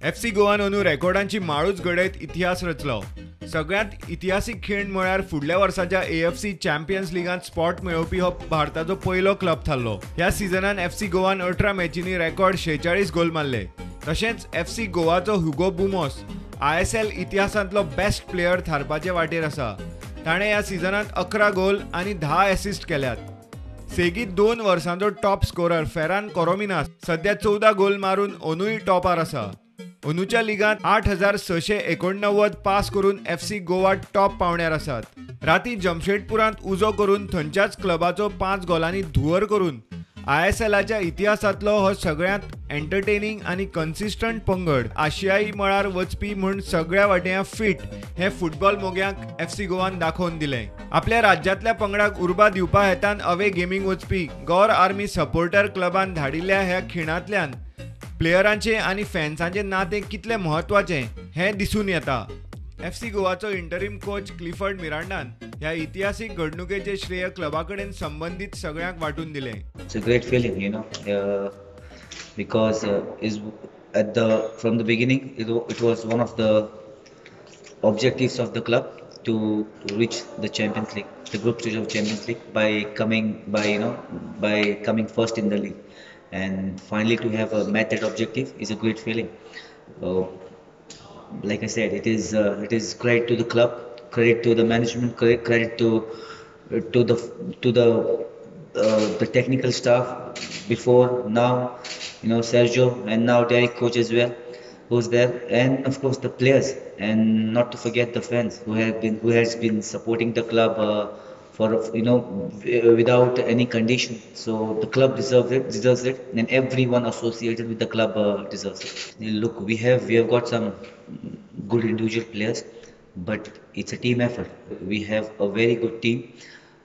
FC गोवान अंदू रेकॉर्डांची माळूच घडयत इतिहास रचलो। सगळ्यात इतिहासीक खीण म्हळ्यार फुडल्या वर्साच्या AFC चॅम्पियन्स लीगांत स्पॉट मेळोवपी हो भारताचो पयलो क्लब थारलो। ह्या सिजनान FC गोवान 18 मॅचींनी रेकॉर्ड 46 गोल मारले। तशेंच FC गोवाचो ह्युगो बुमोस ISL इतिहासांतलो बेस्ट प्लेयर थारपाचे वाटेर आसा। ताणें ह्या सिजनांत 11 गोल आनी 10 असिस्ट केल्यात। सेगीत 2 वर्सांचो टॉप स्कोरर फेरान कोरोमिनास सध्या 14 गोल मारून अंदूय टॉपार आसा। अंदूच्या लिगांत 8689 पास करून FC गोवा टॉप पावण्यार आसात। राती जमशेदपुरांत उजो करून थंयच्याच क्लबाचो 5 गोलांनी धुवर करून ISLच्या इतिहासांतलो हो सगळ्यांत एंटरटेनिंग आनी कन्सिस्टंट पंगड आशियाई मळार वचपी म्हूण सगळ्या वाटेन फिट हे फुटबॉल मोग्यांक FC गोवान दाखोवन दिलें। आपल्या राज्यांतल्या पंगडाक उर्बा दिवपा हेतान अवे गेमींग वचपी गौर आर्मी सपोर्टर क्लबान धाडिल्ल्या ह्या खिणांतल्यान प्लेयरांचे आनी फॅन्सांचे नातें कितलें म्हत्वाचें हें दिसून येता। FC गोवाचो इंटरीम कोच क्लिफर्ड मिरांडान ह्या इतिहासीक घडणुकेचे श्रेय क्लबाकडेन संबंधित सगळ्यांक वाटून दिलें। It's a great feeling, because from the beginning it was one of the objectives of the club to reach the Champions League, the group stage of Champions League by coming first in the league, and finally to have met that objective is a great feeling. Like I said, it is credit to the club, credit to the management, credit to the technical staff before, now, Sergio, and now Derek coach as well, who's there, and of course the players, and not to forget the fans who has been supporting the club for without any condition. So the club deserves it, and everyone associated with the club deserves it. Look, we have got some good individual players, but it's a team effort. We have a very good team,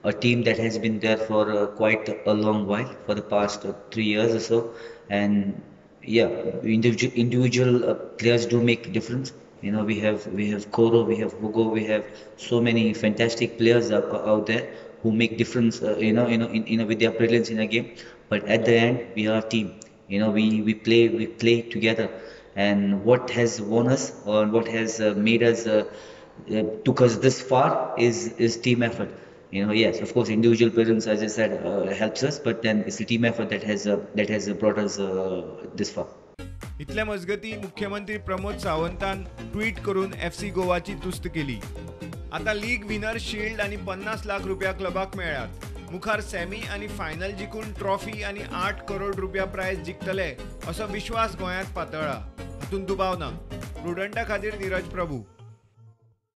a team that has been there for quite a long while, for the past 3 years or so, and individual players do make difference. We have Koro, we have Hugo, we have so many fantastic players out there who make difference, with their brilliance in a game. But at the end, we are a team. We play together, and what has won us, or what has made us took us this far is team effort. Yes, of course, individual presence, as I said, helps us, but then it's the team effort that has brought us this far. इतल्या मजगती मुख्यमंत्री Pramod सावंतान tweet करून FC गोवाची तुस्त केली। आता league winner shield आणि 50 लाख रुपया क्लबाक मेळ्ळ्यात। मुखार सेमी आणि फायनल जिखून ट्रॉफी आणि 8 करोड रुपया प्राइज जिखतले असो विश्वास गोंयांत पातळ्ळा। हातूंत दुबाव ना। प्रुडंटा खातीर नीरज प्रभू।